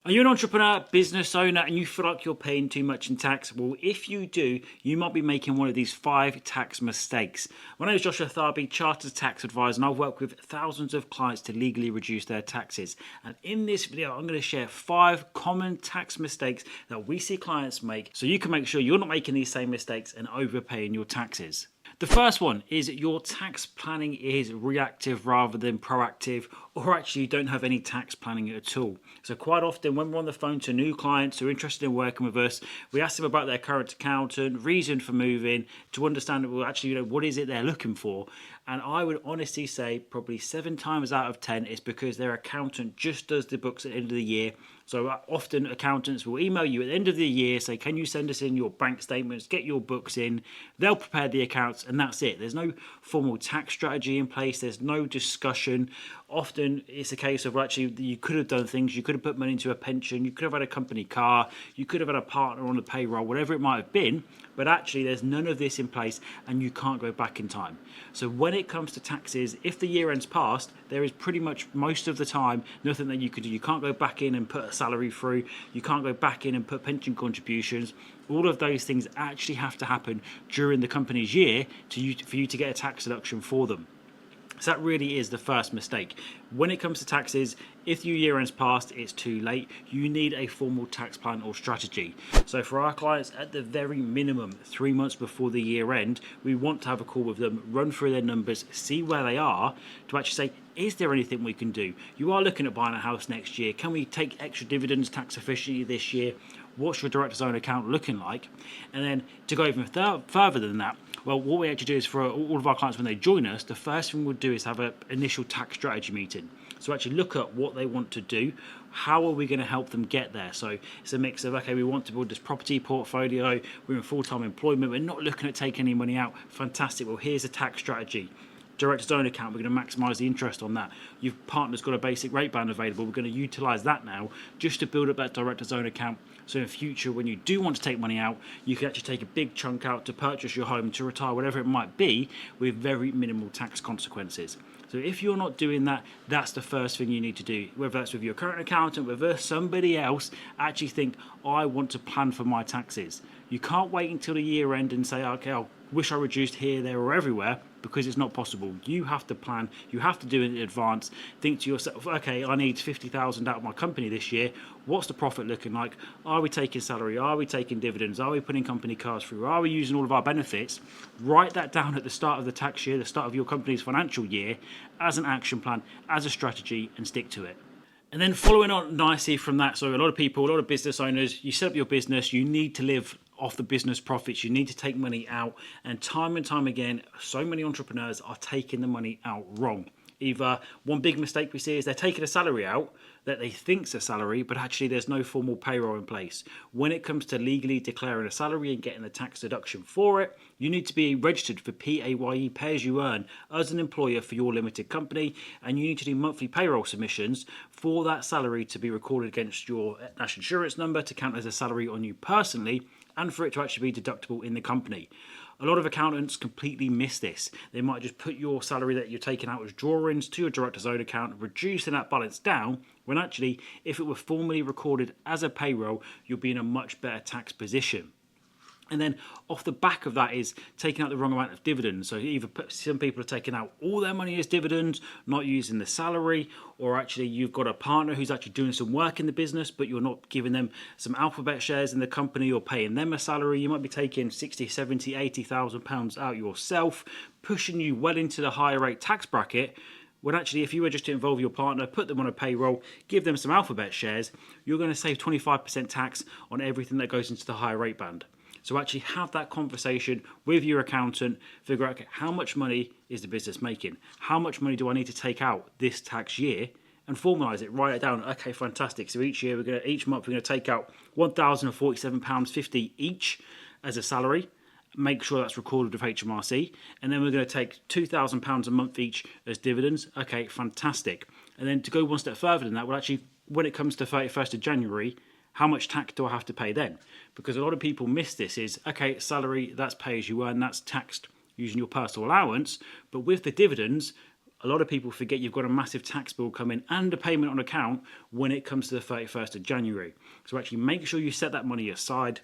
Are you an entrepreneur, business owner, and you feel like you're paying too much in tax? Well, if you do, you might be making one of these 5 tax mistakes. My name is Joshua Tharby, Chartered Tax Advisor, and I've worked with thousands of clients to legally reduce their taxes. And in this video, I'm going to share 5 common tax mistakes that we see clients make so you can make sure you're not making these same mistakes and overpaying your taxes. The first one is your tax planning is reactive rather than proactive, or actually you don't have any tax planning at all. So quite often when we're on the phone to new clients who are interested in working with us, we ask them about their current accountant, reason for moving, to understand, well, actually, what is it they're looking for? And I would honestly say probably 7 times out of 10 it's because their accountant just does the books at the end of the year. So often accountants will email you at the end of the year, say, can you send us in your bank statements, get your books in. They'll prepare the accounts and that's it. There's no formal tax strategy in place. There's no discussion. Often it's a case of actually you could have done things. You could have put money into a pension. You could have had a company car. You could have had a partner on the payroll, whatever it might have been. But actually there's none of this in place and you can't go back in time. So when it comes to taxes, if the year end's passed, there is pretty much most of the time nothing that you could do. You can't go back in and put a salary through. You can't go back in and put pension contributions. All of those things actually have to happen during the company's year for you to get a tax deduction for them. So that really is the first mistake. When it comes to taxes, if your year end's passed, it's too late. You need a formal tax plan or strategy. So for our clients, at the very minimum, 3 months before the year end, we want to have a call with them, run through their numbers, see where they are, to actually say, is there anything we can do? You are looking at buying a house next year. Can we take extra dividends tax efficiently this year? What's your director's own account looking like? And then to go even further than that, well, what we actually do is for all of our clients when they join us, the first thing we'll do is have an initial tax strategy meeting. So actually look at what they want to do. How are we going to help them get there? So it's a mix of, okay, we want to build this property portfolio. We're in full-time employment. We're not looking at taking any money out. Fantastic. Well, here's a tax strategy. Director's own account, we're going to maximise the interest on that. Your partner's got a basic rate band available. We're going to utilise that now just to build up that director's own account. So in future, when you do want to take money out, you can actually take a big chunk out to purchase your home, to retire, whatever it might be, with very minimal tax consequences. So if you're not doing that, that's the first thing you need to do. Whether that's with your current accountant, whether somebody else, actually think, I want to plan for my taxes. You can't wait until the year end and say, okay, I wish I reduced here, there or everywhere, because it's not possible. You have to plan, you have to do it in advance. Think to yourself, okay, I need 50,000 out of my company this year. What's the profit looking like? Are we taking salary? Are we taking dividends? Are we putting company cars through? Are we using all of our benefits? Write that down at the start of the tax year, the start of your company's financial year, as an action plan, as a strategy, and stick to it. And then following on nicely from that, so a lot of people, a lot of business owners, you set up your business, you need to live off the business profits, you need to take money out, and time again, so many entrepreneurs are taking the money out wrong. Either one big mistake we see is they're taking a salary out that they think's a salary, but actually there's no formal payroll in place. When it comes to legally declaring a salary and getting the tax deduction for it, you need to be registered for PAYE, pay as you earn, as an employer for your limited company, and you need to do monthly payroll submissions for that salary to be recorded against your national insurance number to count as a salary on you personally, and for it to actually be deductible in the company. A lot of accountants completely miss this. They might just put your salary that you're taking out as drawings to your director's own account, reducing that balance down, when actually, if it were formally recorded as a payroll, you'll be in a much better tax position. And then off the back of that is taking out the wrong amount of dividends. So either some people are taking out all their money as dividends, not using the salary, or actually you've got a partner who's actually doing some work in the business, but you're not giving them some alphabet shares in the company or paying them a salary. You might be taking 60, 70, 80,000 pounds out yourself, pushing you well into the higher rate tax bracket. When actually, if you were just to involve your partner, put them on a payroll, give them some alphabet shares, you're going to save 25% tax on everything that goes into the higher rate band. So actually have that conversation with your accountant, figure out, okay, how much money is the business making? How much money do I need to take out this tax year? And formalise it, write it down. Okay, fantastic. So each month we're going to take out £1,047.50 each as a salary. Make sure that's recorded with HMRC. And then we're going to take £2,000 a month each as dividends. Okay, fantastic. And then to go one step further than that, well, actually, when it comes to 31st of January, how much tax do I have to pay then? Because a lot of people miss this is, okay, salary, that's pay as you earn, that's taxed using your personal allowance. But with the dividends, a lot of people forget you've got a massive tax bill coming and a payment on account when it comes to the 31st of January. So actually make sure you set that money aside.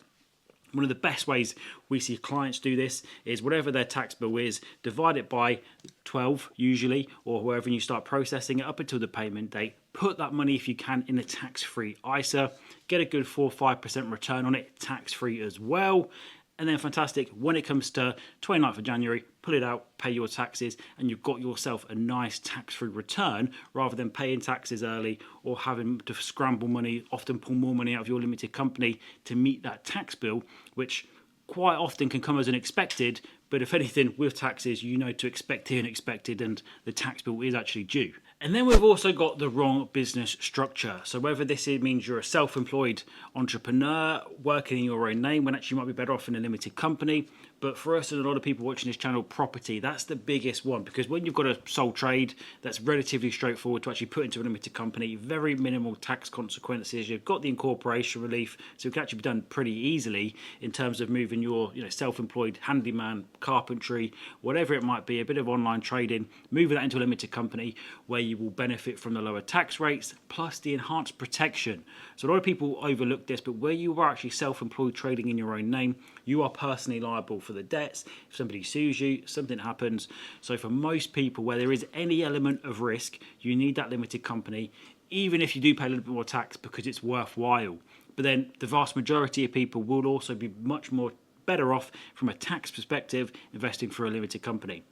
One of the best ways we see clients do this is whatever their tax bill is, divide it by 12 usually, or wherever you start processing it up until the payment date. Put that money, if you can, in a tax-free ISA. Get a good 4 or 5% return on it, tax-free as well. And then fantastic, when it comes to 29th of January, pull it out, pay your taxes, and you've got yourself a nice tax-free return rather than paying taxes early or having to scramble money, often pull more money out of your limited company to meet that tax bill, which quite often can come as unexpected. But if anything, with taxes, you know to expect the unexpected, and the tax bill is actually due. And then we've also got the wrong business structure. So whether this means you're a self-employed entrepreneur working in your own name, when actually you might be better off in a limited company. But for us and a lot of people watching this channel, property, that's the biggest one, because when you've got a sole trade, that's relatively straightforward to actually put into a limited company, very minimal tax consequences. You've got the incorporation relief, so it can actually be done pretty easily in terms of moving your self-employed handyman, carpentry, whatever it might be, a bit of online trading, moving that into a limited company where you will benefit from the lower tax rates plus the enhanced protection. So a lot of people overlook this, but where you are actually self-employed trading in your own name, you are personally liable for the debts. If somebody sues you, something happens. So for most people, where there is any element of risk, you need that limited company, even if you do pay a little bit more tax, because it's worthwhile. But then the vast majority of people will also be much more better off from a tax perspective investing for a limited company.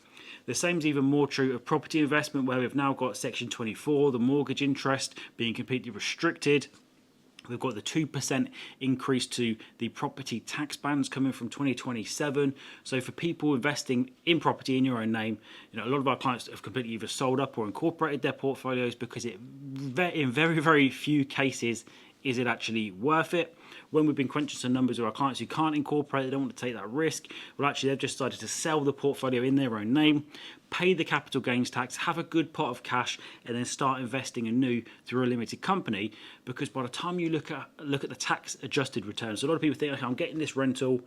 The same is even more true of property investment, where we've now got Section 24, the mortgage interest being completely restricted. We've got the 2% increase to the property tax bands coming from 2027. So for people investing in property in your own name, a lot of our clients have completely either sold up or incorporated their portfolios because in very, very few cases is it actually worth it. When we've been crunching some numbers with our clients who can't incorporate, they don't want to take that risk, well, actually they've just decided to sell the portfolio in their own name, pay the capital gains tax, have a good pot of cash, and then start investing anew through a limited company. Because by the time you look at the tax adjusted returns, so a lot of people think, okay, I'm getting this rental,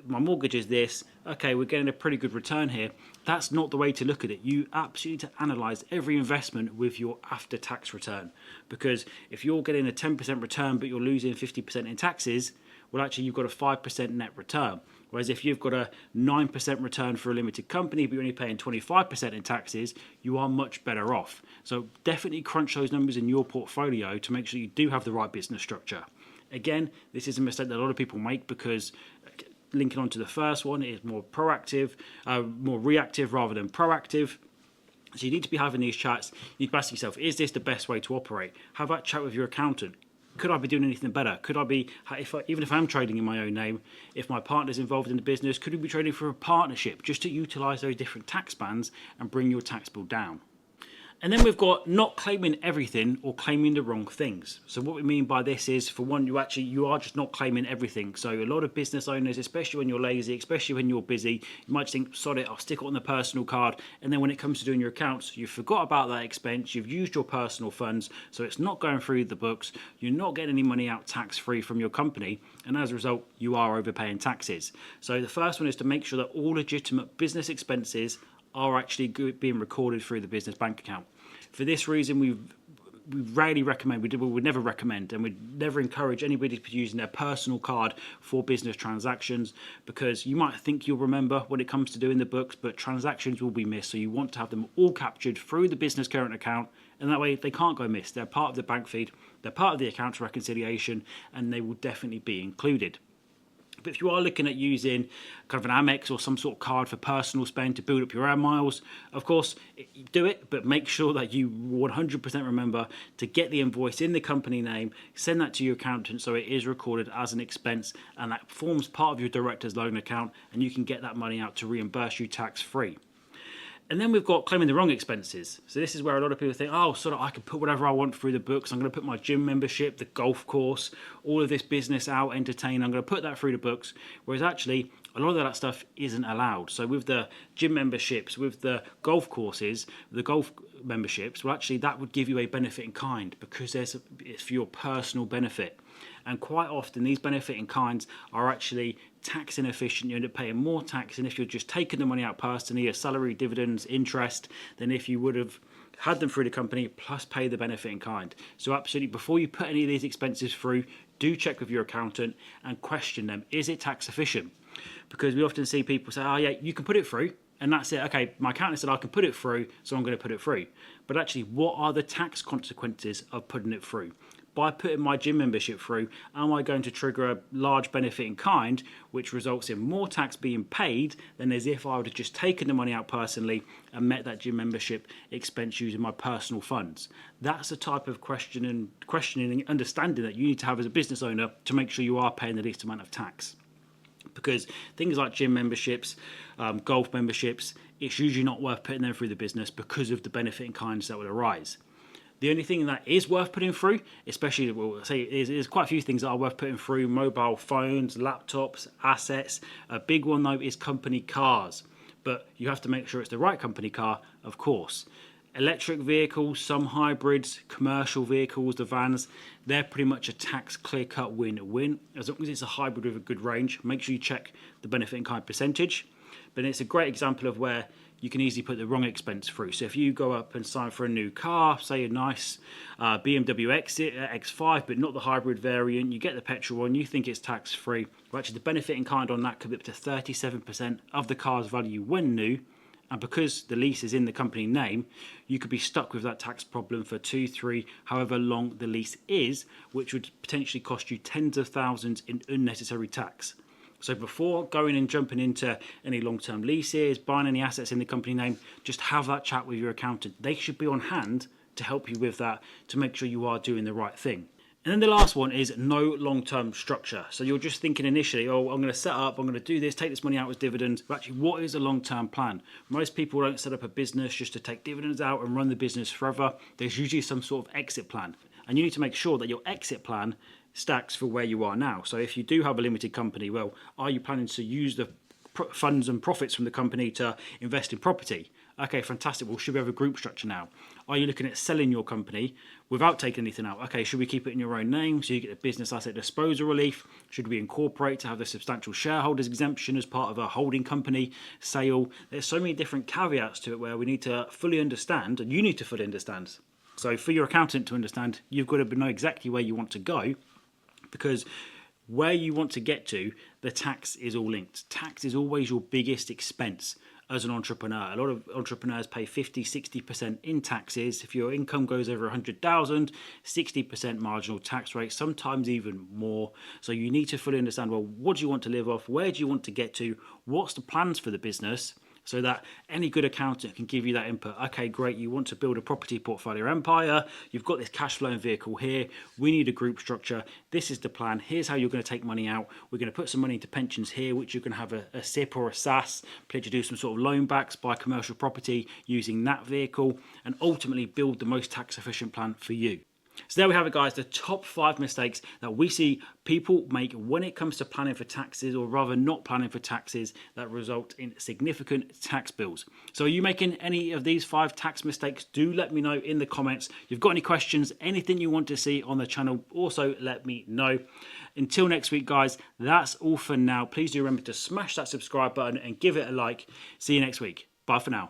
my mortgage is this, okay, we're getting a pretty good return here. That's not the way to look at it. You absolutely need to analyse every investment with your after-tax return, because if you're getting a 10% return but you're losing 50% in taxes, well, actually you've got a 5% net return. Whereas if you've got a 9% return for a limited company but you're only paying 25% in taxes, you are much better off. So definitely crunch those numbers in your portfolio to make sure you do have the right business structure. Again, this is a mistake that a lot of people make, because linking on to the first one, it is more proactive, more reactive rather than proactive. So you need to be having these chats. You need to ask yourself, is this the best way to operate? Have that chat with your accountant. Could I be doing anything better? Could I be, even if I'm trading in my own name, if my partner's involved in the business, could we be trading for a partnership just to utilise those different tax bands and bring your tax bill down? And then we've got not claiming everything or claiming the wrong things. So what we mean by this is, for one, you are just not claiming everything. So a lot of business owners, especially when you're lazy, especially when you're busy, you might just think, sod it, I'll stick it on the personal card. And then when it comes to doing your accounts, you forgot about that expense. You've used your personal funds, so it's not going through the books. You're not getting any money out tax-free from your company. And as a result, you are overpaying taxes. So the first one is to make sure that all legitimate business expenses are actually being recorded through the business bank account. For this reason, we rarely recommend, we would never recommend, and we'd never encourage anybody to be using their personal card for business transactions, because you might think you'll remember when it comes to doing the books, but transactions will be missed. So you want to have them all captured through the business current account, and that way they can't go missed. They're part of the bank feed, they're part of the accounts reconciliation, and they will definitely be included. But if you are looking at using kind of an Amex or some sort of card for personal spend to build up your air miles, of course, do it, but make sure that you 100% remember to get the invoice in the company name, send that to your accountant so it is recorded as an expense, and that forms part of your director's loan account, and you can get that money out to reimburse you tax-free. And then we've got claiming the wrong expenses. So this is where a lot of people think, oh, so that I can put whatever I want through the books. I'm going to put my gym membership, the golf course, all of this business out, entertain. I'm going to put that through the books. Whereas actually, a lot of that stuff isn't allowed. So with the gym memberships, with the golf courses, the golf memberships, well, actually that would give you a benefit in kind, because it's for your personal benefit. And quite often these benefit in kinds are actually tax inefficient. You end up paying more tax than if you're just taking the money out personally, a salary, dividends, interest, than if you would have had them through the company plus pay the benefit in kind. So absolutely, before you put any of these expenses through, do check with your accountant and question them. Is it tax efficient? Because we often see people say, oh yeah, you can put it through and that's it. Okay, my accountant said I can put it through, so I'm going to put it through. But actually, what are the tax consequences of putting it through? By putting my gym membership through, am I going to trigger a large benefit in kind, which results in more tax being paid than as if I would have just taken the money out personally and met that gym membership expense using my personal funds? That's the type of questioning and understanding that you need to have as a business owner to make sure you are paying the least amount of tax. Because things like gym memberships, golf memberships, it's usually not worth putting them through the business because of the benefit in kinds that would arise. The only thing that is worth putting through, especially, well, say, there's quite a few things that are worth putting through: mobile phones, laptops, assets. A big one though is company cars, but you have to make sure it's the right company car, of course. Electric vehicles, some hybrids, commercial vehicles, the vans, they're pretty much a tax clear-cut win-win. As long as it's a hybrid with a good range, make sure you check the benefit in kind percentage. But it's a great example of where you can easily put the wrong expense through. So if you go up and sign for a new car, say a nice BMW X5, but not the hybrid variant, you get the petrol one, you think it's tax-free. Well, actually, the benefit in kind on that could be up to 37% of the car's value when new. And because the lease is in the company name, you could be stuck with that tax problem for 2, 3, however long the lease is, which would potentially cost you tens of thousands in unnecessary tax. So before going and jumping into any long-term leases, buying any assets in the company name, just have that chat with your accountant. They should be on hand to help you with that, to make sure you are doing the right thing. And then the last one is no long-term structure. So you're just thinking initially, oh, I'm going to set up, I'm going to do this, take this money out as dividends. But actually, what is a long-term plan? Most people don't set up a business just to take dividends out and run the business forever. There's usually some sort of exit plan. And you need to make sure that your exit plan stacks for where you are now. So if you do have a limited company, well, are you planning to use the funds and profits from the company to invest in property? Okay, fantastic. Well, should we have a group structure now? Are you looking at selling your company without taking anything out? Okay, should we keep it in your own name so you get the business asset disposal relief? Should we incorporate to have the substantial shareholders exemption as part of a holding company sale? There's so many different caveats to it where we need to fully understand, and you need to fully understand. So for your accountant to understand, you've got to know exactly where you want to go, because where you want to get to, the tax is all linked. Tax is always your biggest expense as an entrepreneur. A lot of entrepreneurs pay 50, 60% in taxes. If your income goes over 100,000, 60% marginal tax rate, sometimes even more. So you need to fully understand, well, what do you want to live off? Where do you want to get to? What's the plans for the business? So that any good accountant can give you that input. Okay, great, you want to build a property portfolio empire. You've got this cash flowing vehicle here. We need a group structure. This is the plan. Here's how you're going to take money out. We're going to put some money into pensions here, which you're going to have a SIP or a SAS, pledge to do some sort of loan backs, buy commercial property using that vehicle, and ultimately build the most tax efficient plan for you. So there we have it, guys, the top 5 mistakes that we see people make when it comes to planning for taxes, or rather not planning for taxes, that result in significant tax bills. So are you making any of these 5 tax mistakes? Do let me know in the comments. If you've got any questions, anything you want to see on the channel, also let me know. Until next week, guys, that's all for now. Please do remember to smash that subscribe button and give it a like. See you next week. Bye for now.